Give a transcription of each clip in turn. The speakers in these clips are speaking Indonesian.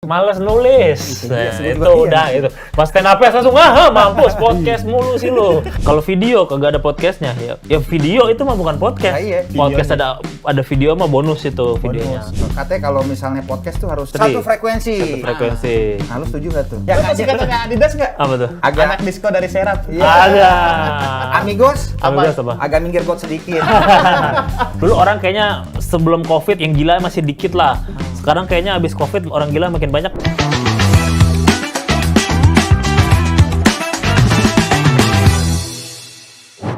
Males nulis. Itu udah itu. Pas stand up langsung mampus podcast mulu sih lu. Kalau video kagak ada podcastnya ya video itu mah bukan podcast. Iya, podcast ada video mah bonus itu videonya. Katanya kalau misalnya podcast tuh harus satu frekuensi. Nah, lu setuju gak tuh? Yang kasih katanya Adidas nggak? Apa tuh? Anak disco dari Serap. Ada. Amigos, Amigos apa? agak minggir got sedikit. Dulu orang kayaknya sebelum COVID yang gila masih dikit lah. Sekarang kayaknya abis COVID orang gila makin banyak.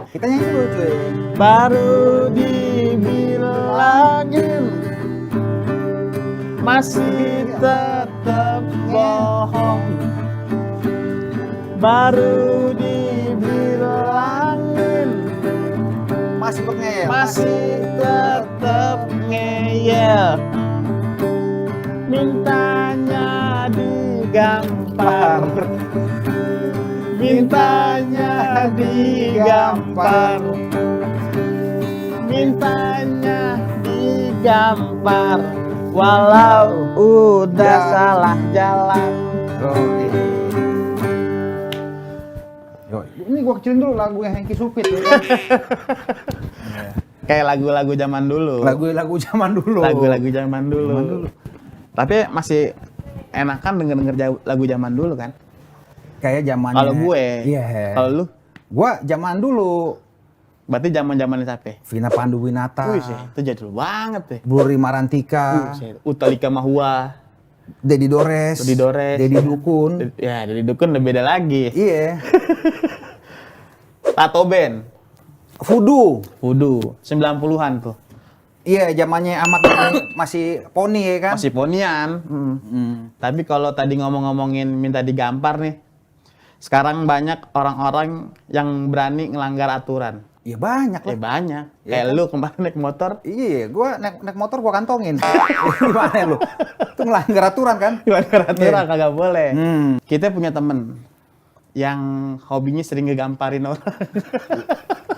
Kita nyanyi dulu cuy. Baru dibilangin masih tetap bohong. Baru dibilangin Masih ngeyel. masih tetap ngeyel. Mintanya digampar, mintanya digampar, mintanya digampar, walau udah salah jalan. Yo, ini gua kecilin dulu lagu yang Hengki Supit ya kan? Kayak lagu-lagu zaman dulu. Lagu-lagu zaman dulu. Lagu-lagu zaman dulu. Tapi masih enakan denger lagu zaman dulu kan? Kayak zamannya. Kalau gue, Iya. kalau lu, Gua zaman dulu. berarti zaman-zaman siapa? Vina Panduwinata. Wih, itu jadul banget deh. Bluri Marantika. Utalika Mahua, Dedi Dores. Dedi Dukun. Ya, dari Dukun udah beda lagi. Iya. Tato Band, Voodoo. 90-an tuh. Iya, zamannya Ahmad Dhani masih poni ya kan? Masih ponian. Tapi kalau tadi ngomong-ngomongin minta digampar nih, sekarang banyak orang-orang yang berani ngelanggar aturan. Iya banyak Ya lah. banyak. Iya Kayak kan? lu kemarin naik motor, Iya, gua naik motor gua kantongin. Gimana lu? Itu melanggar aturan kan? ngelanggar aturan Iya. kagak boleh. Hmm. Kita punya temen yang hobinya sering ngegamparin orang.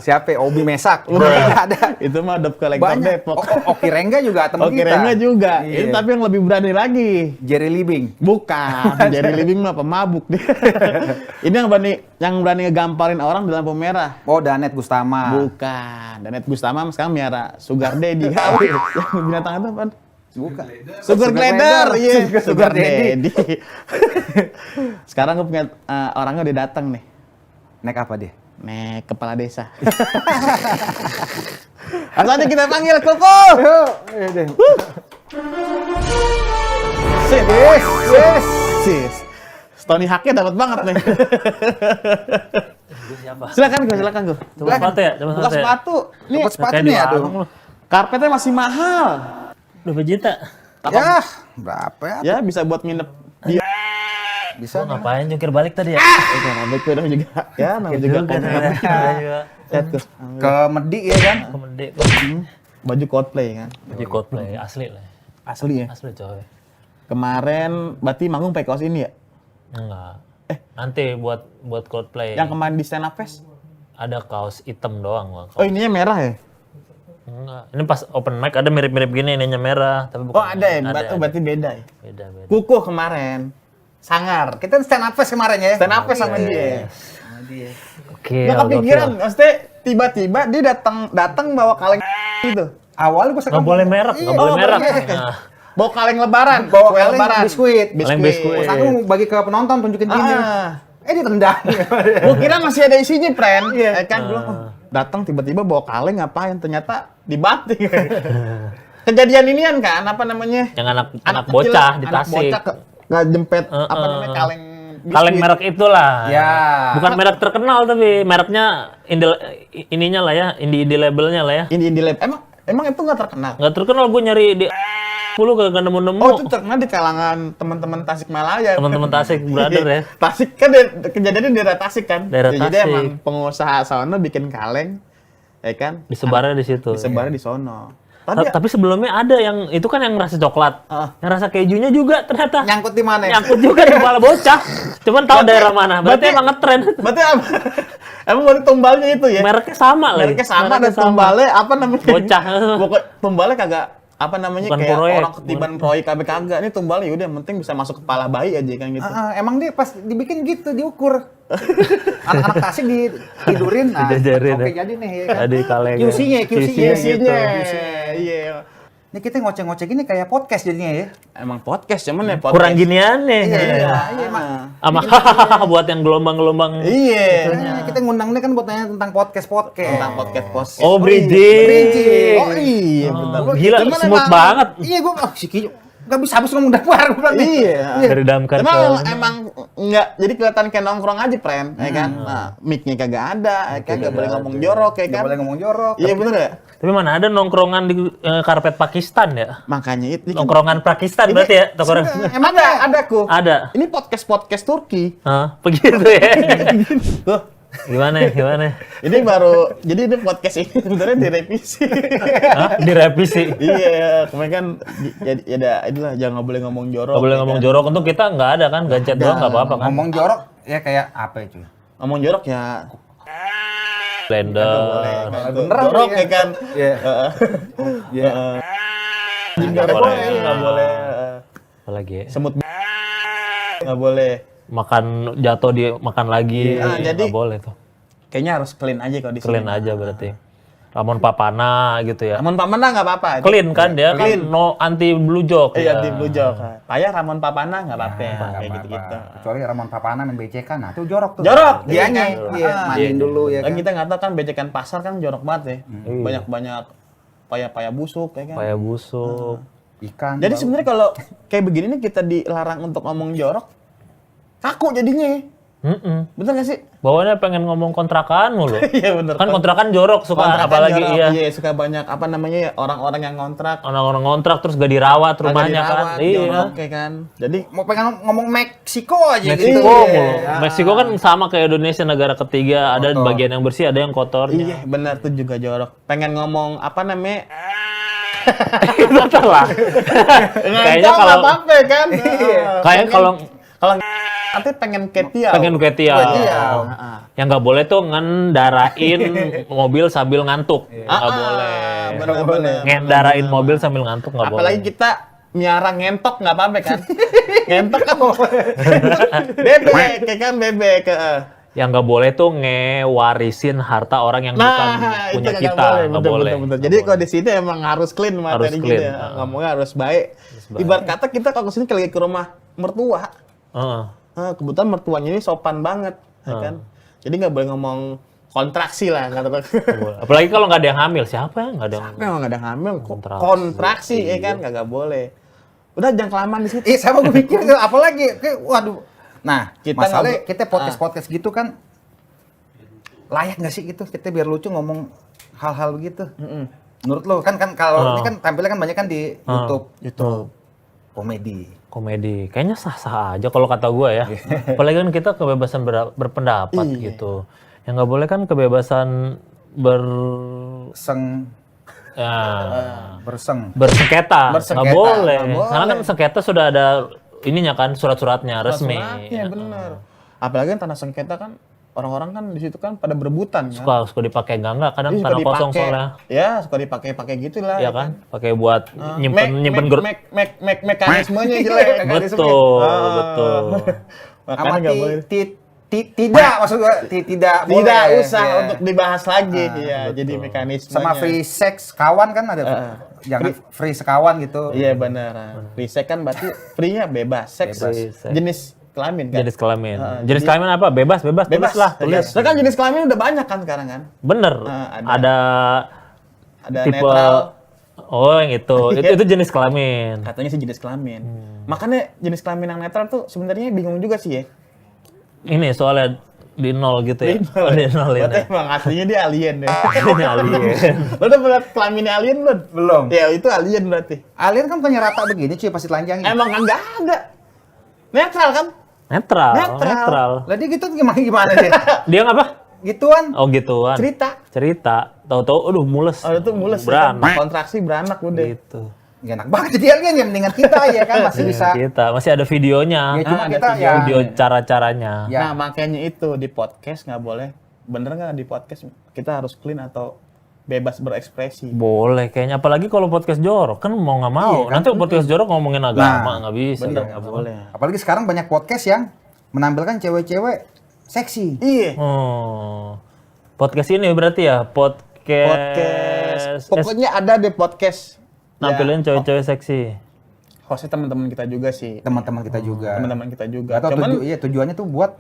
Siapa? Obi Mesak. Bukan. Ada. Itu mah dep kolektor Banyak. Depok. Oki Rengga juga teman Oke, kita. Rengga juga. Iya. Itu tapi yang lebih berani lagi. Jerry Libing. Bukan, Jerry Living mah pemabuk dia. Ini yang berani ngegamparin orang di lampu merah. Oh, Danet Gustama. Bukan, Danet Gustama sekarang miara Sugar Daddy. Yang binatang itu apa? Bukan. Sugar Glider, iya. Sugar Daddy. Sekarang gue punya orangnya udah datang nih. Naik apa dia? Nek kepala desa. Langsung aja kita panggil Koko. Yes. Sis. Tony Haknya dapat banget nih. Siapa? Silakan Go. Coba sepatu ya? Coba Buka sepatu. Nih, Dapat sepatu Kayak nih, di aduh. warung lu. karpetnya masih mahal. 2 juta. Ya, berapa ya? Ya, bisa buat nginep di Bisa. Gua ngapain jungkir balik tadi ya? rambut gue juga. Ya, namanya juga Lihat tuh. Ke Medi ya kan? Komedi. Baju Coldplay kan. Di Coldplay asli lah. Asli ya. Asli coy. Kemarin berarti manggung pakai kaos ini ya? Enggak. Nanti buat Coldplay. Yang kemarin di Stand Up Fest. Ada kaos hitam doang gua. Oh, ininya merah ya? Enggak. Ini pas open mic ada mirip-mirip gini ininya merah, tapi bukan. Oh, ada ya? Berarti beda ya? Beda. Kukuh kemarin. Sangar. Kita stand up fest kemarin ya. Stand Up Fest sama dia. Oke. Gak kepikiran, maksudnya tiba-tiba dia datang bawa kaleng gitu. Awalnya gua Nggak boleh merek, nggak boleh merek. Nah, Bawa kaleng lebaran, Bawa kue kaleng lebaran. biskuit. Kaleng biskuit. Terus aku bagi ke penonton tunjukin gini. Ditendang. Gua kira masih ada isinya, friend. Iya. Kan gua datang tiba-tiba bawa kaleng ngapain? Ternyata dibanting. Kejadian inian kan, apa namanya? yang anak kecil, bocah di anak Tasik. bocah nggak jempet apa namanya kaleng biskuit. Kaleng merek itulah. Ya. Bukan merek terkenal tapi mereknya ininya lah ya, indie labelnya lah ya. Ini lab. Emang itu nggak terkenal? Nggak terkenal, gue nyari di 10 kagak nemu-nemu. Oh, itu terkenal di kalangan teman-teman Tasikmalaya. Teman-teman Tasik, brother ya. Tasik kan kejadiannya di daerah Tasik kan. Daerah Jadi Tasik. emang pengusaha sono bikin kaleng, ya kan? Disebarnya di situ. Disebarnya di sono. Tapi sebelumnya ada yang itu kan yang rasa coklat. Yang rasa kejunya juga ternyata. Nyangkut di mana? Nyangkut juga di kepala bocah. Cuman tahu daerah mana. Berarti emang ngetren. Berarti emang berarti tumbalnya itu ya? Mereknya sama lagi. Mereknya sama dan tumbalnya apa namanya? Bocah. Pokoknya tumbalnya kagak apa namanya Bukan kayak proyek. orang ketiban proyek kagak. Ini tumbal ya udah yang penting bisa masuk kepala bayi aja kan gitu. Emang dia pas dibikin gitu diukur. Anak-anak Tasik tidurin, nah Dijajarin, oke ya. jadi nih ya kan. Tadi kaleng. QC-nya gitu. Iya. Ini kita ngoceh-ngoceh gini kayak podcast jadinya ya. Emang podcast cuman ya podcast. Kurang ginian nih. Iya, Mak. Sama hahaha buat yang gelombang-gelombang. Iya. Nah, kita ngundang dia kan buat nanya tentang podcast. Tentang podcast. Oh, bridging. Bridging. Oh iya, benar. Gila, Cuman smooth emang- banget. Iya, gua si Kiyo nggak bisa habis ngomong dapur gua bilang nih. Iya. Dari damkar Emang enggak jadi kelihatan kayak nongkrong aja, friend, ya kan? Nah, mic-nya kagak ada, ya kan? Enggak boleh ngomong jorok, ya Nggak kan? boleh ngomong jorok. Iya bener ya? Tapi mana ada nongkrongan di karpet Pakistan ya? Makanya itu. Nongkrongan Pakistan berarti ya? Tongkrong. Emang ada ku. Ada. Ini podcast Turki. Hah, begitu ya. Tuh, Gimana? ini baru jadi ini podcast ini sebenarnya direvisi. Hah? Direvisi. Iya, kemarin kan jadi ada itulah jangan nggak boleh ngomong jorok. Gak boleh ya ngomong kan? jorok, untuk kita nggak ada kan, gancet doang nggak apa-apa kan. Ngomong jorok ya kayak apa itu? Ngomong jorok ya Blender. Beneran jorok ya. ya kan. Iya. Iya. Nggak boleh. boleh, nggak boleh. Apalagi ya? Semut nggak boleh. Makan jatuh di makan lagi. jadi- Nggak boleh tuh. Kayaknya harus clean aja kalau di sini. Clean aja berarti. Ramon Papana gitu ya. Ramon Papana nggak apa-apa. Clean kan dia kan no anti blue joke. Iya ya. di Blue Jok. Payah Ramon Papana nggak apa-apa. Kayak gitu-gitu. Kecuali Ramon Papana main BCK, nah itu jorok tuh. Jorok, Dianya. iya. Iya, mandiin dulu ya Dan kan. kita nggak tahu kan becekan pasar kan jorok banget ya. Banyak-banyak payah-payah busuk ya kan. Kayak busuk. Ikan. Jadi bau. sebenarnya kalau kayak begini nih kita dilarang untuk ngomong jorok, kaku jadinya. Bener gak sih? Bawaannya pengen ngomong kontrakan mulu. Iya bener. Kan kontrakan jorok suka Kontrakan apalagi jorok, iya. Iya suka banyak apa namanya ya orang-orang yang kontrak. Orang-orang kontrak terus gak dirawat rumahnya kan. Agak dirawat, Iya. jorok, kayak kan. Jadi mau pengen ngomong Meksiko aja gitu. Meksiko mulu. Iya. Meksiko kan sama kayak Indonesia, negara ketiga, ada bagian yang bersih, ada yang kotornya. iya benar tuh juga jorok. Pengen ngomong apa namanya? Itu salah. Kayaknya Ngancam kalau apa kan? kayak kalau Nanti pengen ketiau. pengen ketiau. Ketiau. Yang nggak boleh tuh ngendarain mobil sambil ngantuk. Nggak boleh. Bener-bener. Ngendarain mobil sambil ngantuk nggak boleh. Apalagi kita miara ngentok nggak apa-apa kan? Ngentok kan bebek, kayak kan bebek. Yang nggak boleh tuh ngewarisin harta orang yang bukan Nah, itu punya nggak kita. Nggak boleh. betul. Jadi kalau di sini emang harus clean materi clean, gitu ya. Ngomongnya harus baik. Ibarat kata kita kalau kesini lagi ke rumah mertua, Heeh. kebetulan mertuanya ini sopan banget, ya kan? Jadi nggak boleh ngomong kontraksi lah, kata Nggak boleh. Apalagi kalau nggak ada yang hamil, siapa ya nggak ada yang memang nggak ada hamil, Kontraksi. kontraksi ya kan, nggak boleh. Udah jangan kelamaan di situ. Iya, sama gue mikir tuh, apalagi kayak waduh. Nah, Kita masalahnya ngobrol- kita podcast gitu kan layak nggak sih gitu? Kita biar lucu ngomong hal-hal begitu. Menurut lo kan kalau ini kan tampilnya kan banyak kan di YouTube komedi. Kayaknya sah-sah aja kalau kata gue ya. Apalagi kan kita kebebasan berpendapat gitu. Yang nggak boleh kan kebebasan Seng ya, berseng. bersengketa. Nggak Bersengketa, boleh. nggak boleh. Karena kan sengketa sudah ada ininya kan, surat-suratnya resmi. Suratnya bener. Apalagi kan tanah sengketa kan orang-orang kan di situ kan pada berebutan kan. Suka dipakai enggak kadang Jadi tanah suka kosong dipakai. soalnya. Ya, suka dipakai gitulah. Iya kan? Pakai buat nyimpen mekanismenya jelek. Betul, betul. Makanya Sama nggak boleh. tidak maksud gua tidak boleh. Tidak usah Iya. untuk dibahas lagi ya. Jadi mekanisme Sama free sex kawan kan ada. Jangan free sekawan gitu. Iya benar. Free sex kan berarti free-nya bebas, seks Bebas. jenis kelamin kan. Jenis kelamin. Jenis kelamin apa? Bebas tulis lah, tulis. Nah, kan jenis kelamin udah banyak kan sekarang kan. Bener. Ada Ada tipe netral. Oh, yang itu. Itu jenis kelamin. Katanya sih jenis kelamin. Makanya jenis kelamin yang netral tuh sebenarnya bingung juga sih ya. Ini soalnya di nol gitu ya. Di nol ini. Berarti emang aslinya dia alien deh. Ini alien. Lo udah pernah kelamin alien belum? Belum. Ya itu alien berarti. Alien kan punya rata begini cuy pasti telanjangnya. Emang enggak ada. Netral kan? Netral. Lah dia gitu gimana dia? Dia ngapa? Gituan. Oh gituan. Cerita. Tahu-tahu aduh mules. Oh itu mules. Beranak. Kontraksi beranak udah. Gitu. Gak enak banget jadi alien ya mendingan kita ya kan masih bisa. Kita masih ada videonya. Ya cuma ada kita video. ya. Video cara-caranya. Ya. Nah makanya itu di podcast nggak boleh. Bener nggak di podcast kita harus clean atau bebas berekspresi. Boleh kayaknya, apalagi kalau podcast jorok kan mau nggak mau. Nanti podcast jorok ngomongin agama nggak bisa. Bener, nggak nggak boleh. Apalagi sekarang banyak podcast yang menampilkan cewek-cewek seksi. Iya. Podcast ini berarti ya Podcast. Pokoknya ada deh podcast. Nampilin cewek-cewek seksi. Hostnya teman-teman kita juga sih. Teman-teman kita juga. Teman-teman kita juga. Atau Cuman tujuannya tuh buat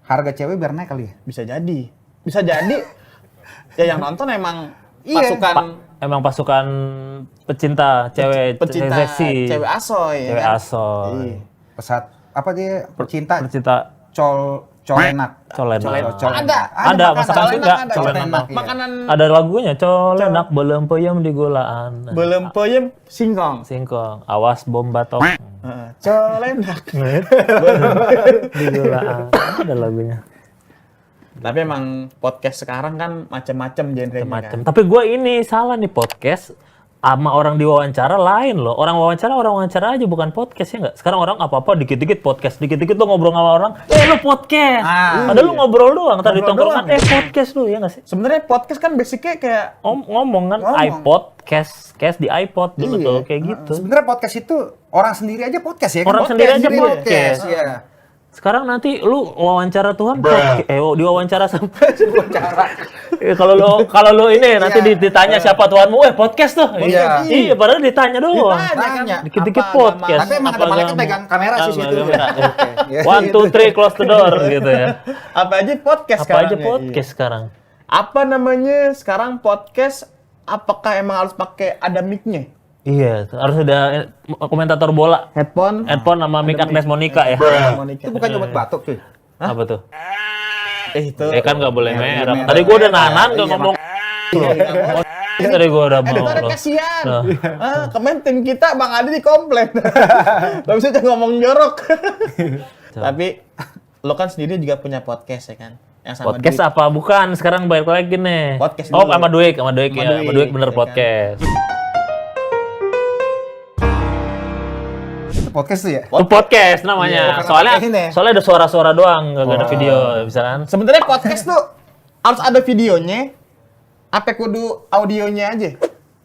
harga cewek biar naik kali ya. bisa jadi. Bisa jadi. Ya yang nonton emang Iya. Emang pasukan pecinta cewek pecinta seksi. cewek asoy. Cewek kan? asoy. Iya. Pesat apa dia pecinta Pecinta colenak. colenak. Ada masakan Colenak juga. ada. Colenak, iya. Makanan Ada lagunya colenak belum peyem di gulaan. belum peyem singkong. Singkong, awas bom batok. Colenak. Di gulaan. Ada lagunya. Tapi emang podcast sekarang kan macam-macam genrenya Macam. kan. Tapi gue ini salah nih, podcast sama orang diwawancara lain loh. Orang wawancara aja, bukan podcast ya nggak? Sekarang orang apa-apa dikit-dikit podcast, dikit-dikit lo ngobrol sama orang, lu podcast. Padahal lu ngobrol doang, tadi Ngobrol tongkrongan, doang. podcast lu ya nggak sih? Sebenarnya podcast kan basicnya kayak Ngomong kan, Ngomong. iPod, cast di iPod dulu Iya. tuh, kayak gitu. Sebenarnya podcast itu orang sendiri aja podcast ya kan? Orang sendiri aja podcast. Iya. Sekarang nanti lu wawancara Tuhan, diwawancara sama kalau lu ini nanti Iya. ditanya siapa Tuhanmu, podcast tuh. Iya. Iya, padahal ditanya doang. Tanya. Dikit-dikit Apa podcast. Tapi emang ada Apa malaikat agama? pegang kamera sih situ. Kamera. Iya, 1, 2, 3, close the door gitu ya. apa aja podcast Apa sekarang. aja ya. podcast sekarang? Apa namanya sekarang podcast? Apakah emang harus pakai ada mic-nya? Iya, harus ada komentator bola. Headphone? Handphone sama mic Agnes Monica ya. Monica. Itu bukan obat batuk cuy. Apa tuh? Itu. Kan nggak boleh merah. merah. Tadi gua udah nahan nggak Iya, ngomong. Tadi gua udah mau. Editornya kasihan. Nah. Kemarin tim kita Bang Adi dikomplain. Gak bisa aja ngomong jorok. Tapi lo kan sendiri juga punya podcast ya kan? Yang sama Podcast Dwi. apa? Bukan, sekarang balik lagi nih. Podcast Oh, dulu. sama Duik ya. Sama Sama Duik, Duik bener ya kan? podcast. Itu podcast tuh ya? Itu podcast namanya. Iya, bukan soalnya pakai ini. soalnya ada suara-suara doang, nggak ada video, bisa kan? Sebenarnya podcast tuh harus ada videonya. Apa kudu audionya aja?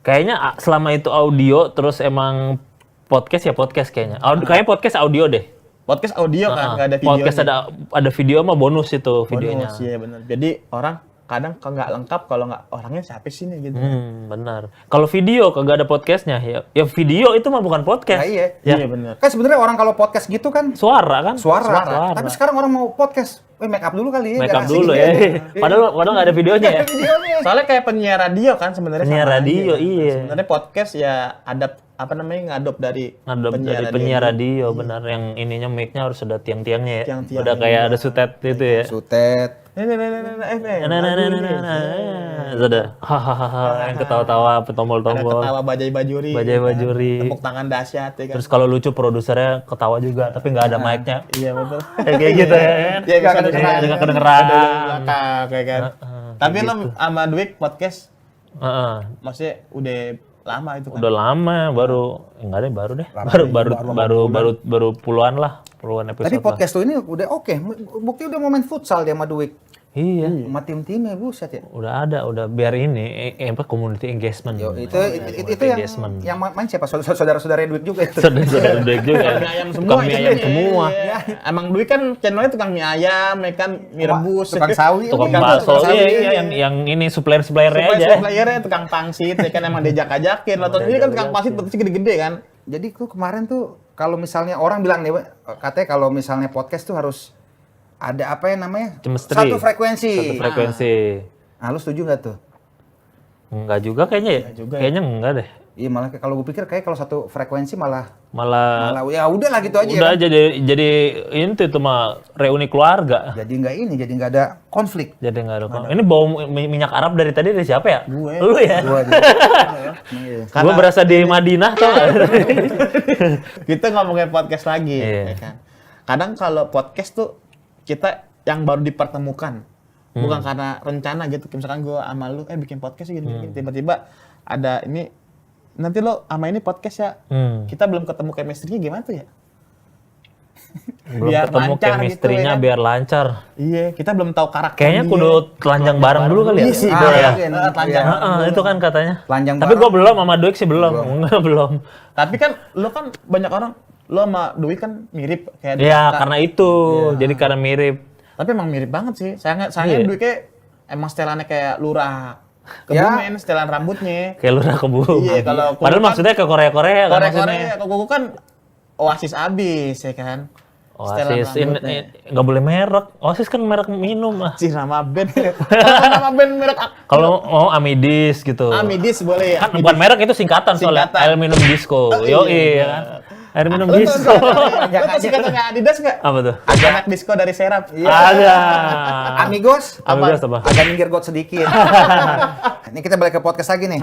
Kayaknya selama itu audio terus emang podcast ya podcast kayaknya. Kayaknya podcast audio deh. Podcast audio kan, nggak ada videonya. Podcast ada video mah bonus itu videonya. Bonus, iya benar. Jadi orang kadang kalau nggak lengkap, kalau nggak orangnya siapa sih nih gitu. Benar. Kalau video kagak ada podcastnya ya video itu mah bukan podcast. Nah, iya. Ya. Iya benar. Kan sebenarnya orang kalau podcast gitu kan Suara kan? suara. Tapi sekarang orang mau podcast, make up dulu kali ya. Make biar up asik. dulu ya. Padahal nggak ada videonya ya. Videonya. Soalnya kayak penyiar radio kan sebenarnya. Penyiar sama radio, aja. iya. Sebenarnya podcast ya ada apa namanya ngadop dari Penyiar radio benar, yang ininya mic-nya harus ada tiang-tiangnya ya. Tiang-tiangnya, Udah kayak ada sutet itu ya. Sutet. Sudah hahaha yang ketawa-tawa Ada tombol-tombol. ketawa bajai bajuri. Bajai bajuri. Tepuk tangan dahsyat ya kan. Terus kalau lucu produsernya ketawa juga tapi nggak ada mic-nya. Iya betul. Kayak gitu ya. Iya bisa kedengeran. Nggak kedengeran. Ada di belakang kayak kan. Tapi lo sama Dwik podcast Heeh. maksudnya udah lama itu kan. Udah lama enggak deh baru deh. Baru puluhan episode. Tapi lah. podcast tuh ini udah oke. Bukti udah mau main futsal dia sama Duik. Iya. Sama tim-timnya buset ya. Udah biar ini community engagement. Yo, itu engagement. yang main siapa? Saudara-saudara Duik juga itu. Saudara Duik juga. Mie ayam semua. Tukang mie ayam isinya. semua. Iya. Emang Dwik kan channelnya tukang mie ayam, ya kan mie rebus. Tukang sawi. Tukang Iya, bakso. tukang sawi. Iya, yang ini supplier-suppliernya aja. Supplier-suppliernya tukang pangsit, ya kan emang diajak-ajakin. Lo sendiri kan tukang pangsit betul gede-gede kan. Jadi tuh kemarin tuh kalau misalnya orang bilang nih, katanya kalau misalnya podcast tuh harus ada apa ya namanya? Chemistry. Satu frekuensi. Satu frekuensi. Nah, lu setuju nggak tuh? Enggak juga kayaknya ya. Kayaknya enggak deh. Iya malah kalau gue pikir kayak kalau satu frekuensi malah Malah ya udah lah gitu aja. udah ya kan? aja jadi itu mah reuni keluarga. Jadi nggak ada konflik. Jadi enggak ada. Ini bau minyak Arab dari tadi dari siapa ya? Gue. Lu ya? Gua aja. Iya. Gue berasa di Madinah tuh. Kita ngomongin podcast lagi, Iya. ya kan. Kadang kalau podcast tuh kita yang baru dipertemukan, bukan karena rencana gitu. Kayak misalkan gue sama lu, bikin podcast gini, tiba-tiba ada ini, nanti lo sama ini podcast ya. Kita belum ketemu chemistry-nya gimana tuh ya? Belum biar ketemu lancar chemistry-nya gitu, ya kan? biar lancar. Iya, kita belum tahu karakter Kayaknya dia. kudu telanjang bareng dulu kali ya. Iya sih, Iya ya. telanjang. Itu kan katanya. Telanjang Tapi bareng. gue belum sama Duik sih belum. Belum. Tapi kan lo kan banyak orang, lo sama Dwi kan mirip kayak Iya, kakak. karena itu. Jadi karena mirip. Tapi emang mirip banget sih. Sayangnya Iya. Dwi kayak emang setelannya kayak lurah Ya. Kebumen, setelan rambutnya. Kayak lurah kebu. Iya, kalau Padahal kuku kan- maksudnya ke Korea-Korea kan maksudnya. Korea-Korea, kalau kuku kan Oasis abis ya kan. Setelan Oasis ini rambutnya. nggak boleh merek. Oasis kan merek minum ah. Cih, nama band. Kalau nama band merek Kalau mau Amidis gitu. Amidis boleh ya. Kan bukan merek itu singkatan soalnya. Singkatan. Air minum disco. Yo ya kan. Air minum Lo disco. tau singkatannya Adidas nggak? Apa tuh? Anak disco dari Serap. Ada. Amigos, Amigos apa? agak minggir got sedikit. Ini kita balik ke podcast lagi nih.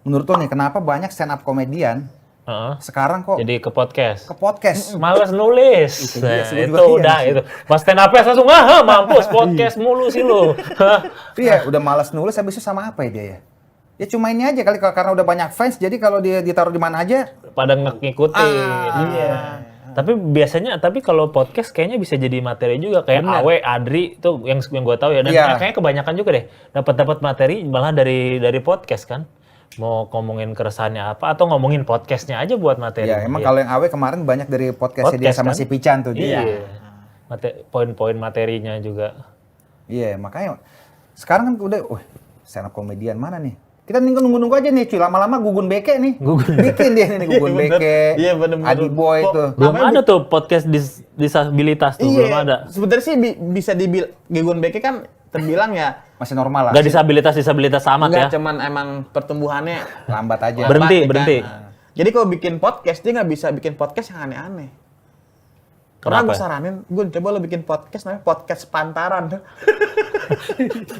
Menurut lo nih, kenapa banyak stand up komedian Heeh. sekarang kok Jadi ke podcast. ke podcast? Males nulis. iya, Nah, sih, gua itu juga iya udah sih. itu. Pas stand up langsung mampus podcast mulu sih lu. Iya, udah malas nulis, habis itu sama apa ya dia ya? Ya cuma ini aja kali, karena udah banyak fans, jadi kalau dia ditaruh di mana aja, Pada ngikutin. Iya. Tapi kalau podcast kayaknya bisa jadi materi juga kayak Awe, Adri itu yang gue tahu ya, dan Iya. kayaknya kebanyakan juga deh dapat materi malah dari podcast kan. Mau ngomongin keresahannya apa atau ngomongin podcastnya aja buat materi. ya emang kalau yang Awe kemarin banyak dari podcastnya dia Podcast, sama kan? si Pican tuh dia. Iya. Poin-poin materinya juga. Iya, makanya sekarang kan udah, stand up komedian mana nih? Kita nunggu aja nih, cuy. Lama-lama Gugun Beke nih. Bikin dia nih Gugun Beke. Iya, bener-bener. Adi Boy Kok- tuh. Belum Namanya ada tuh podcast disabilitas tuh, belum ada. Sebenarnya sih bisa dibilang Gigun Beke kan terbilang ya Masih normal lah. Gak disabilitas amat ya. enggak, cuman emang pertumbuhannya Lambat aja. Berhenti, lambat, ya berhenti. kan? Jadi kalau bikin podcast dia nggak bisa bikin podcast yang aneh-aneh. Pernah Kenapa? gue saranin, Gun, coba lo bikin podcast namanya podcast pantaran.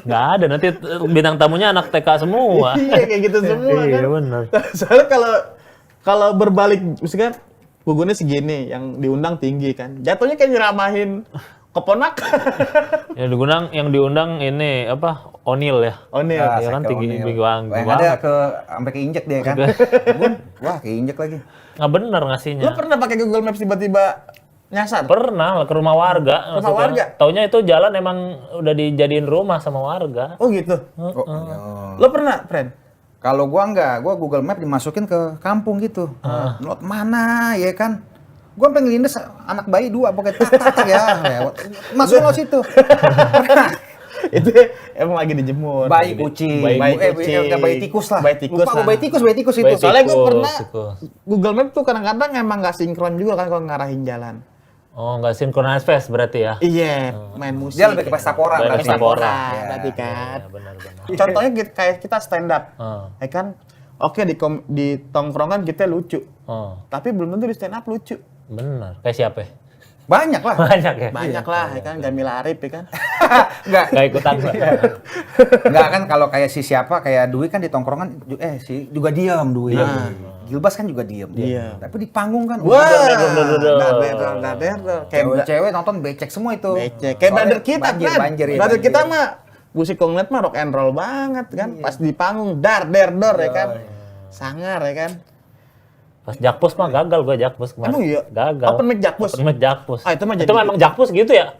Nggak ada, nanti bintang tamunya anak TK semua. Iya, kayak gitu semua kan. Iya benar. Soalnya kalau berbalik, misalkan gugunnya segini, yang diundang tinggi kan. Jatuhnya kayak nyeramahin keponakan. Yang diundang ini apa? O'Neal ya. Oh nih, Ah, Iya kan Saka tinggi O'Neal. bingwang. Yang ada sampai keinjek dia kan. Gun, wah keinjek lagi. Nggak bener lo ngasihnya. pernah pakai Google Maps tiba-tiba nyasar? Pernah lah ke rumah warga. Rumah warga? Taunya itu jalan emang udah dijadiin rumah sama warga. Oh gitu. Oh, Lo pernah, friend? Kalau gua enggak, gua Google Map dimasukin ke kampung gitu. Lot mana ya kan? Gua pengen ngelindes anak bayi 2 pokoknya tak ya. lewat. Masuk lo situ. Itu emang lagi dijemur. Bayi kucing. Bayi tikus lah. Bayi tikus Lupa, lah. bayi tikus itu. Bayi Soalnya gue tikus, pernah tikus. Google Map tuh kadang-kadang emang nggak sinkron juga kan kalau ngarahin jalan. Oh, nggak synchronize face berarti ya? Iya, main musik. Dia lebih ke pesta pora Lebih berarti. pesta pora. Berarti kan. Ya, benar-benar. Contohnya kayak kita stand up. Oh. Ya kan? Oke, di tongkrongan kita lucu. Oh, Tapi belum tentu di stand up lucu. benar. Kayak siapa? ya? Banyak lah. Banyak ya? Banyak lah, ya kan? Jamila Arif, ya kan? Enggak. Nggak ikutan. Enggak kan kalau kayak si siapa kayak Dwi kan di tongkrongan si juga diam Dwi. Gilbas kan juga diam. Iya. Tapi di panggung kan Wah, udah dader. Kayak cewek nonton becek semua itu. becek. Kayak Soalnya brother kita, banjir, kan? banjir ya. Brother banjir. kita mah musik konglet mah rock and roll banget kan. Pas di panggung dar der dor ya kan. Sangar ya kan. Pas Jakpus mah gagal gue Jakpus kemarin. Emang iya? Gagal. Open mic Jakpus? Open mic Jakpus. Ah, itu mah jadi- Itu memang Jakpus gitu ya?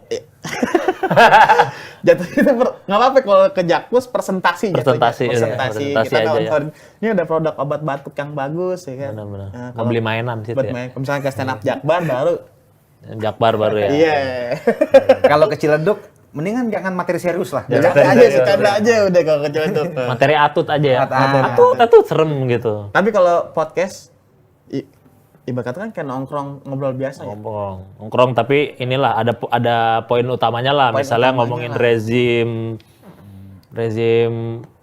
Jatuh itu nggak apa-apa kalau ke Jakpus presentasi Presentasi, jatuhnya. udah, presentasi kita aja ya. nonton ini ada produk obat batuk yang bagus ya kan. Benar-benar. Nah, Mau beli mainan situ buat ya? main. Kalau misalnya ke stand up Jakbar baru Jakbar baru ya? iya. Kalau ke Ciledug mendingan jangan materi serius lah. Jangan Bercanda aja, serius. bercanda aja udah kalau kecil itu. Materi atut aja ya? Atut. Atut serem gitu. Tapi kalau podcast ibarat kata kan kayak nongkrong ngobrol biasa ya. Nongkrong tapi inilah ada poin utamanya lah. Poin Misalnya utamanya ngomongin lah. rezim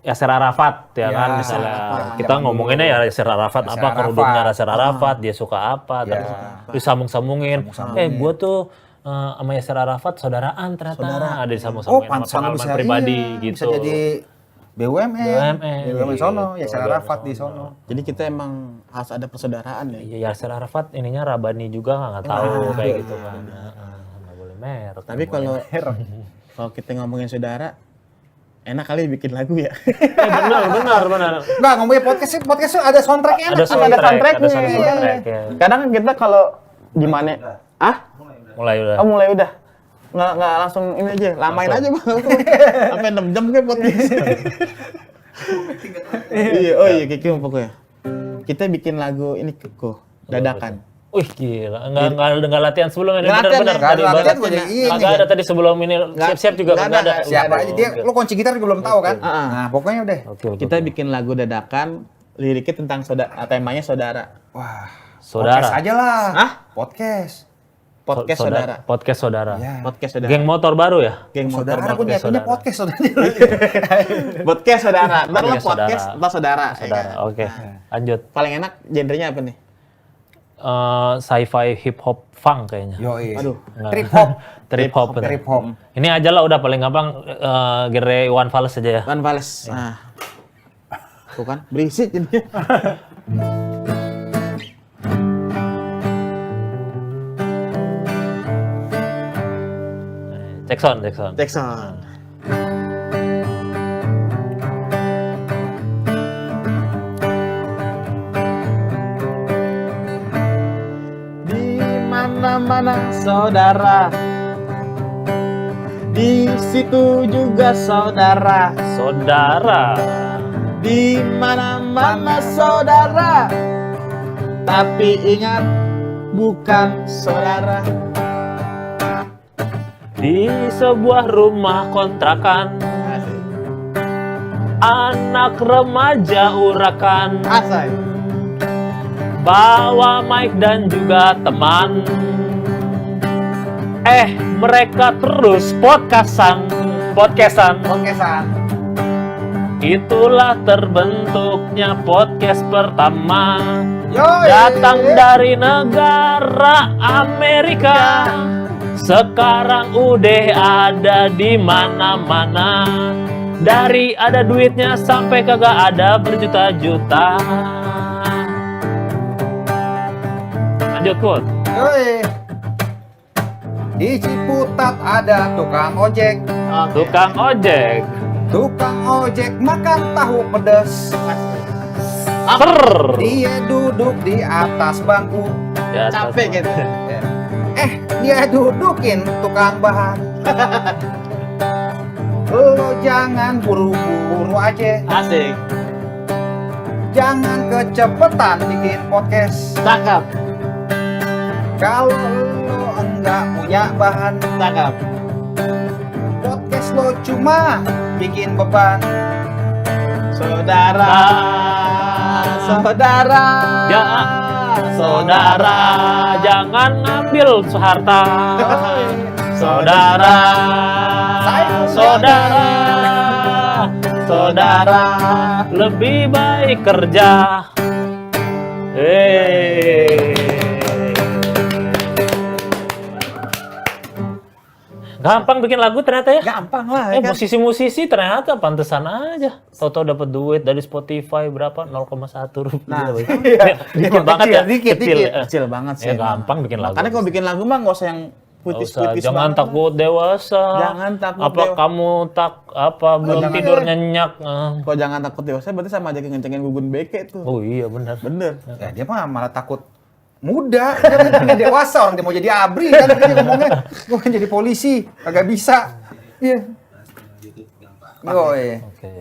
Yasser Arafat ya, Ya, kan Yasser misalnya Arafat. kita Zaman ngomonginnya ya Yasser Arafat Yasser apa Arafat. kerudungnya Yasser Arafat, dia suka apa, Ya. terus disambung-sambungin. Gua tuh sama Yasser Arafat saudaraan ternyata ada disambung-sambungin sama pantesan pengalaman bisa pribadi iya, gitu. Bisa jadi BUMN. BUMN, sono, gitu. Yasser Arafat di sono. Jadi kita emang harus ada persaudaraan ya. Iya, Yasser Arafat ininya Rabani juga nggak tahu kayak gitu kan. Nggak boleh merek. Tapi kalau kita ngomongin saudara, enak kali bikin lagu ya. benar. Enggak, ngomongin podcast ada soundtracknya enak. Ada soundtrack, soundtracknya. ada soundtrack, ya. Kadang kita kalau gimana Mulai udah. Oh, mulai udah. Nggak langsung ini aja, lamain aja Bang. Sampai 6 jam kayak podcast. Iya, Kiki pokoknya. Kita bikin lagu ini Kiko, dadakan. Wih gila, nggak latihan sebelum ini. Nggak latihan, Bener-bener nggak tadi latihan, baru- gua jadi ini. Nggak ada tadi sebelum ini siap-siap juga nggak nggak ada. ada. Siapa aja dia, lo kunci gitar juga belum tahu kan? Heeh. Nah, pokoknya udah. Oke. Kita bikin lagu dadakan, liriknya tentang temanya saudara. Wah, Saudara. podcast aja lah. Hah? Podcast. Podcast saudara. Podcast saudara. Ya. Podcast saudara. Geng motor baru ya? Geng motor Saudara, gue podcast punya saudara. podcast saudara. Podcast saudara. Ntar lo Podcast podcast, saudara. ntar saudara. Saudara. Ya kan? Oke. Lanjut. Paling enak genrenya apa nih? Sci-fi hip hop funk kayaknya. Yoi. Aduh. Nggak. Trip hop. Trip hop. bener. Trip hop. Ini aja lah udah paling gampang genre Iwan Fals aja ya. Van Fals. Nah. Tuh kan, berisik jadinya. Jackson, Jackson. Jackson. Di mana-mana saudara, di situ juga saudara. Saudara. Di mana-mana saudara, tapi ingat bukan saudara. Di sebuah rumah kontrakan, anak remaja urakan, Asai. bawa mic dan juga teman. Mereka terus podcastan. Podcastan. Itulah terbentuknya podcast pertama. Yoi. Datang dari negara Amerika. Sekarang udah ada di mana-mana. Dari ada duitnya sampai kagak ada berjuta-juta. Lanjut, Kut. Yoi. Di Ciputat ada tukang ojek. Tukang ojek. Tukang ojek makan tahu pedas. Ser. Dia duduk di atas bangku. Ya, Capek gitu. Dia dudukin tukang bahan. Lo jangan buru-buru aja. Asik. Jangan kecepetan bikin podcast. Cakep. Kalau lo enggak punya bahan, Cakep. podcast lo cuma bikin beban. Saudara. Saudara. Saudara, jangan ngambil harta. Saudara, saudara, lebih baik kerja. Gampang bikin lagu ternyata ya. Gampang lah ya kan. Musisi-musisi ternyata pantesan aja. Tahu-tahu dapat duit dari Spotify berapa? 0,1 rupiah. Nah, dikit banget ya. dikit. Kecil banget sih. Ya gampang bikin lagu. Makanya kalau bikin lagu mah nggak usah yang Nggak usah, puitis-puitis jangan banget. takut dewasa. Jangan takut Apa kamu belum jangan tidur ya. nyenyak? Kalau jangan takut dewasa berarti sama aja kayak ngencengin gugun beke tuh. Oh iya benar. Bener. Ya dia mah malah takut muda, dia kan dewasa, orang dia mau jadi abri kan dia ngomongnya, gue kan jadi polisi, kagak bisa. Iya. Yoi. Oke.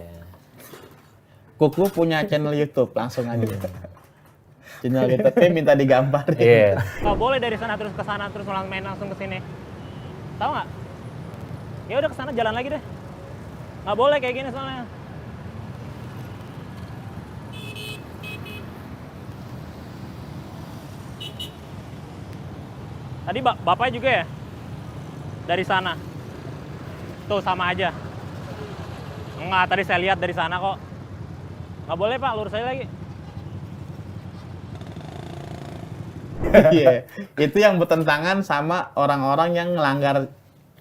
Kuku punya channel YouTube, langsung aja. Channel YouTube minta digambarin. Iya. Nggak boleh dari sana terus ke sana terus main langsung ke sini. Tahu nggak? Ya udah ke sana jalan lagi deh. Nggak boleh kayak gini soalnya. Tadi bapaknya juga ya? Dari sana. Tuh sama aja. Enggak, tadi saya lihat dari sana kok. Nggak boleh Pak, lurus aja lagi. Iya. Itu yang bertentangan sama orang-orang yang ngelanggar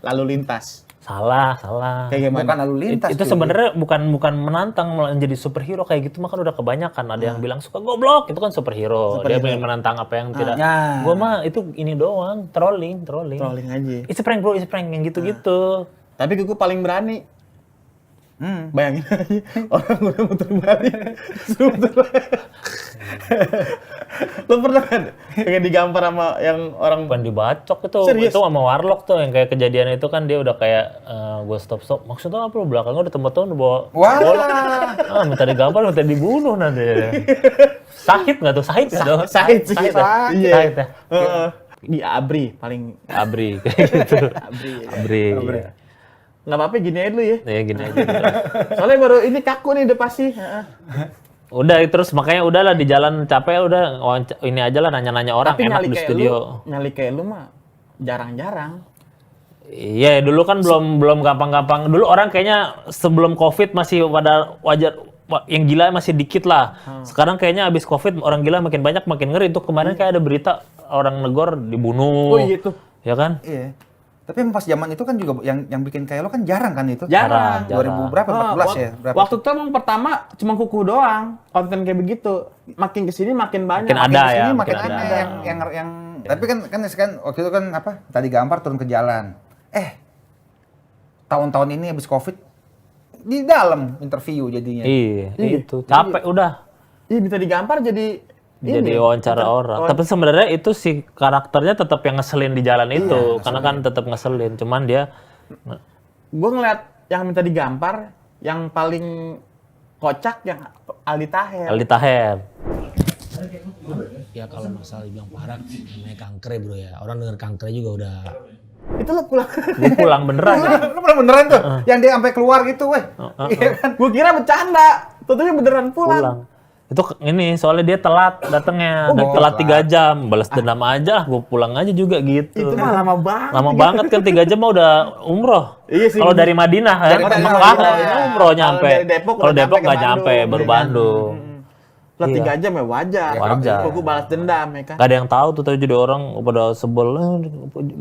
lalu lintas. Salah. Kayak gimana? Bukan lalu lintas. Itu cuy. sebenarnya bukan menantang malah menjadi superhero kayak gitu mah kan udah kebanyakan. Ada yang bilang suka goblok, itu kan superhero. Dia pengen menantang apa yang tidak. ya. Gua mah itu ini doang, trolling. Trolling aja. It's a prank bro, it's a prank yang gitu-gitu. Tapi Kuku paling berani. Bayangin aja, orang udah muter balik, suruh muter balik. Lo pernah kan pengen digampar sama yang orang Bukan dibacok Serius? itu sama warlock tuh yang kayak kejadian itu kan dia udah kayak gue stop maksudnya apa lo belakangnya udah tembak udah bawa Wah. minta digampar minta dibunuh nanti sakit nggak tuh sakit nggak tuh sakit sih sakit kita. ya? Iya. Sakit ya Di Abri paling abri kayak gitu abri ya. nggak apa-apa gini aja dulu ya. Ya gini aja gitu. Soalnya baru ini kaku nih udah pasti. Udah terus makanya udahlah di jalan capek udah ini aja lah nanya-nanya orang Tapi enak nyali di kayak studio. nyali kayak lu mah jarang-jarang. Iya dulu kan belum gampang-gampang. Dulu orang kayaknya sebelum Covid masih pada wajar yang gila masih dikit lah. Sekarang kayaknya abis Covid orang gila makin banyak makin ngeri. Itu kemarin kayak ada berita orang negor dibunuh. Oh iya tuh. Ya kan? Iya. Tapi pas zaman itu kan juga yang bikin kayak lo kan jarang kan itu? Jarang. 2000 berapa? 14 ya? Berapa? Waktu itu emang pertama cuma kuku doang konten kayak begitu. Makin kesini makin banyak. Makin ada kesini ya, makin makin aneh ada. yang tapi kan waktu itu kan apa? Tadi gampar turun ke jalan. Tahun-tahun ini habis Covid di dalam interview jadinya. Iya, itu capek udah. Iya bisa digampar jadi Wawancara orang. Tapi sebenarnya itu si karakternya tetap yang ngeselin di jalan itu, karena kan tetap ngeselin. Cuman dia gue ngeliat yang minta digampar, yang paling kocak yang Aldi Taher. Ya kalau masalah dibilang parah, namanya kanker ya bro ya. Orang denger kanker juga udah. Itu lo pulang. gue pulang beneran. Lu pernah beneran tuh? Yang dia sampai keluar gitu, weh. Iya kan? Gue kira bercanda, tentunya beneran pulang. Itu ini soalnya dia telat datangnya, telat 3 jam, balas dendam aja, gue pulang aja juga gitu. Itu mah lama banget. Lama banget kan 3 jam mah udah umroh. Iya sih. Kalau dari Madinah kan, Dari Mekah Madinah, ini ya. umroh Kalau nyampe. dari Depok Kalau udah Depok nyampe nggak ke nyampe, Bandung. baru Iya kan? Bandung. Lah Iya. 3 jam ya wajar. Wajar. Gue balas dendam ya kan. Gak ada yang tahu tuh, tapi jadi orang pada sebel,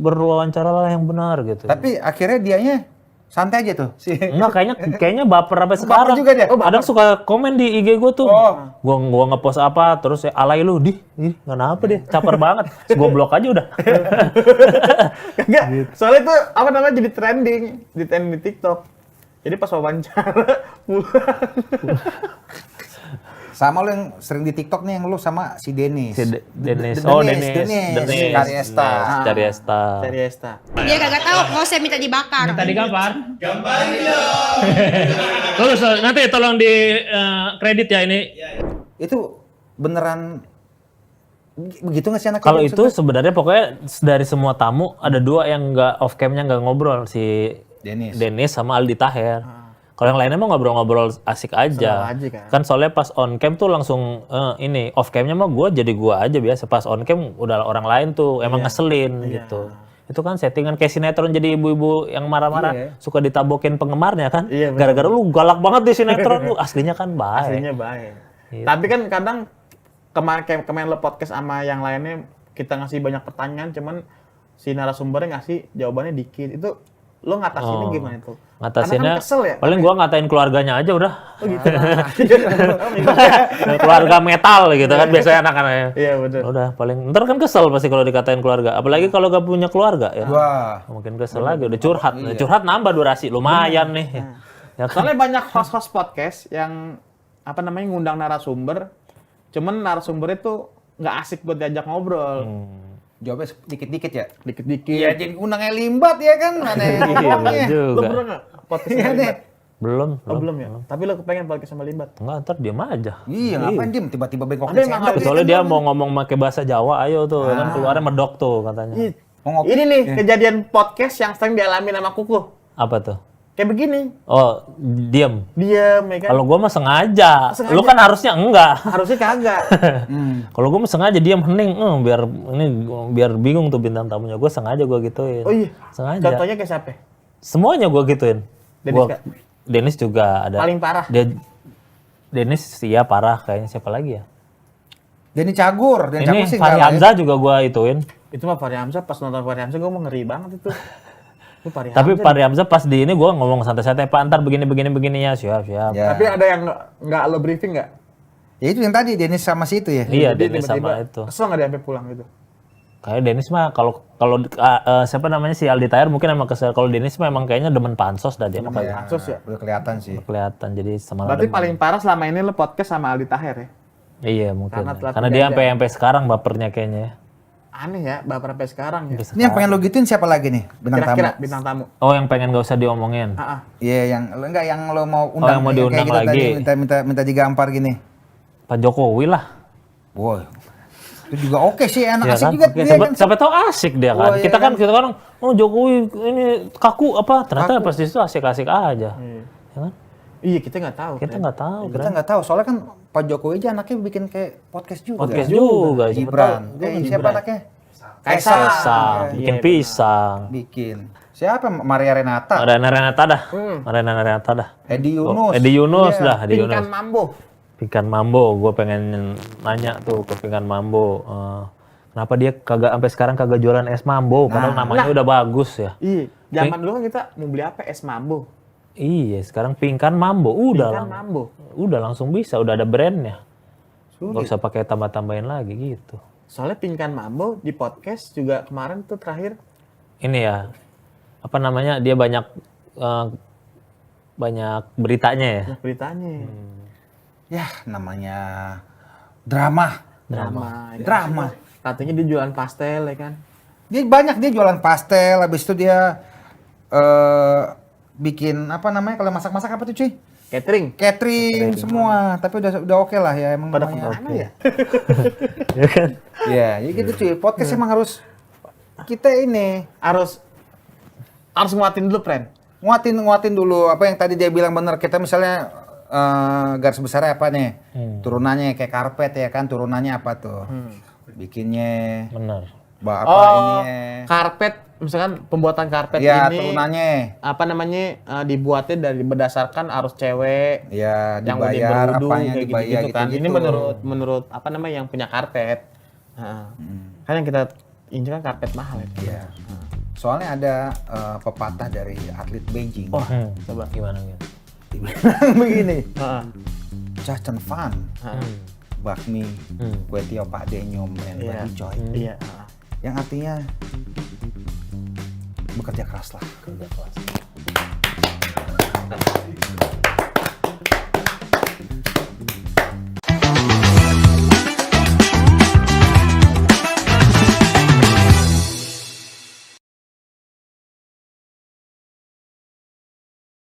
berwawancara lah yang benar gitu. Tapi akhirnya dianya santai aja tuh. Enggak, kayaknya baper sampai sekarang. juga dia? Kadang suka komen di IG gue tuh. Oh. Gua ngepost apa, terus ya, alay lu, kenapa dia? Caper banget. Terus gua blok aja udah. Enggak, Gitu. soalnya itu apa namanya jadi trending di TikTok. Jadi pas wawancara pulang. Sama lu yang sering di TikTok nih yang lu sama si Denis. Denis. Denis. Cariesta. Seriesta. Dia kagak tahu, nggak usah minta dibakar. Minta digampar. Gamparin dong. Terus nanti tolong di kredit ya ini. Itu beneran begitu nggak sih anak? Kalau itu sebenarnya pokoknya dari semua tamu ada 2 yang nggak off cam-nya nggak ngobrol, si Denis sama Aldi Taher. Kalau yang lainnya mah ngobrol-ngobrol asik aja. Kan soalnya pas on cam tuh langsung ini off cam-nya mah jadi gue aja biasa. Pas on cam udah orang lain tuh emang ngeselin gitu. Itu kan settingan kayak sinetron jadi ibu-ibu yang marah-marah suka ditabokin penggemarnya kan. Gara-gara lu galak banget di sinetron lu aslinya kan baik. Aslinya baik. Gitu. Tapi kan kadang kemarin lo podcast sama yang lainnya kita ngasih banyak pertanyaan cuman si narasumbernya ngasih jawabannya dikit. Itu lo ngatasinnya gimana tuh? Ngatasinnya, kan kesel ya? paling gua ngatain keluarganya aja udah. Oh gitu. Keluarga metal gitu kan biasanya anak-anaknya. Iya betul. Udah paling ntar kan kesel pasti kalau dikatain keluarga. Apalagi kalau gak punya keluarga ya. Wah. Mungkin kesel lagi udah curhat. Curhat nambah durasi lumayan nih. Ya kan? Soalnya banyak host-host podcast yang apa namanya ngundang narasumber, cuman narasumbernya tuh nggak asik buat diajak ngobrol. Jawabnya dikit-dikit ya? Dikit-dikit. Iya, jadi undangnya limbat ya kan? Mana yang ngomongnya? Lo juga. pernah nggak podcast Iya sama deh. Limbat? Belum. Oh belum ya? Tapi lo kepengen podcast sama Limbat? Enggak, ntar diam aja. Iya, ngapain Jim? Tiba-tiba bengkok Ada emang sendok. Kecuali dia mau ngomong pakai bahasa Jawa, ayo tuh. Kan keluarnya medok tuh katanya. Mau ngopi? Ini nih kejadian podcast yang sering dialami sama Kuku. Apa tuh? Kayak begini, Oh, diam. diam ya kan? Kalau gua mah sengaja. Sengaja. Lu kan harusnya enggak. Harusnya kagak. Kalau gue sengaja diam hening, biar bingung tuh bintang tamunya. Gue sengaja gue gituin. Oh iya. Sengaja. Contohnya kayak siapa? Semuanya gue gituin. Denis nggak? Denis juga ada. Paling parah. Denis iya parah kayaknya. Siapa lagi ya? Denny Cagur. Denny Cagur Ini sih Fahri enggak lah ya. Hamzah juga gue ituin. Itu mah Fahri Hamzah, pas nonton Fahri Hamzah gue mau ngeri banget itu. Itu Fahri Tapi Hamzah. Fahri Hamzah pas di ini gue ngomong santai-santai, Pak antar begini ya, siap. Ya. Tapi ada yang nggak lo briefing nggak? Ya itu yang tadi Dennis sama si itu ya. Iya, Jadi Denis tiba-tiba sama itu. Kesel nggak dia sampai pulang gitu? Kayak Dennis mah kalau siapa namanya si Aldi Taher mungkin emang kesel. Kalau Dennis mah emang kayaknya demen pansos dah dia. Pansos ya? Udah kelihatan sih. Kelihatan jadi sama. Berarti paling parah selama ini lo podcast sama Aldi Taher ya? Iya mungkin. Karena telat Karena dia berjanji. sampai sekarang bapernya kayaknya ya. Aneh ya, baper sampai sekarang ya. Ini yang pengen lo gituin siapa lagi nih? Bintang tamu. Kira-kira bintang tamu. Oh yang pengen gak usah diomongin. Iya, yang lo mau undang yang mau nih, diundang kayak lagi. Tadi, minta digampar gini. Pak Jokowi lah. Wow. Itu juga oke sih, enak Ya asik kan? juga Oke, dia kan. siapa tahu asik dia kan. Oh, iya kita kan kan? kita kan oh Jokowi ini kaku apa? Ternyata pas di situ asik-asik aja. Ya kan? Iya, kita nggak tahu. Kita nggak tahu. Kita nggak tahu, soalnya kan Pak Jokowi aja anaknya bikin kayak podcast juga. Podcast juga. siapa Gibran. tahu. Siapa anaknya? Kaisang. Pisang, bikin pisang. Bikin. Siapa? Maria Renata. Renata dah. Renata dah. Edi Yunus. Edi Yunus Iya. dah, Edi Yunus. Pinkan Mambo. Pinkan Mambo, gue pengen nanya tuh ke Pinkan Mambo. Kenapa dia kagak sampai sekarang kagak jualan es Mambo? Padahal namanya udah bagus ya. Iya, zaman dulu kan kita mau beli apa? Es Mambo. Iya, sekarang Pinkan Mambo udah Pinkan Mambo. udah langsung bisa, udah ada brandnya. Gak usah pakai tambah-tambahin lagi gitu. Soalnya Pinkan Mambo di podcast juga kemarin tuh terakhir. Ini ya, apa namanya? Dia banyak beritanya ya. Beritanya. Ya, namanya drama. Drama. Katanya dia jualan pastel ya kan. Dia jualan pastel, habis itu dia bikin apa namanya kalau masak-masak apa tuh cuy? Catering. Semua, tapi udah oke lah ya emang Pada namanya. kemana ya? Ya kan? Iya, ya gitu cuy. Podcast emang harus kita ini Harus nguatin dulu, friend. nguatin dulu apa yang tadi dia bilang bener. Kita misalnya garis besarnya apa nih? Turunannya kayak karpet ya kan, turunannya apa tuh? Bikinnya Bener. ininya. Karpet, misalkan pembuatan karpet Ya, ini turunannya. apa namanya dibuatnya dari berdasarkan arus cewek Ya, yang udah dibayar berwudu, apanya kayak dibayar gitu-gitu kan. gitu-gitu. Ini menurut apa namanya yang punya karpet. Kan yang kita ini kan karpet mahal ya. Iya. Soalnya ada pepatah dari atlet Beijing. Coba gimana gitu? Dibilang begini. Heeh. Cacen fan. Bakmi, kue tiaw Pak Denyom, dan Iya. babi coy. Iya. Yang artinya bekerja keras lah.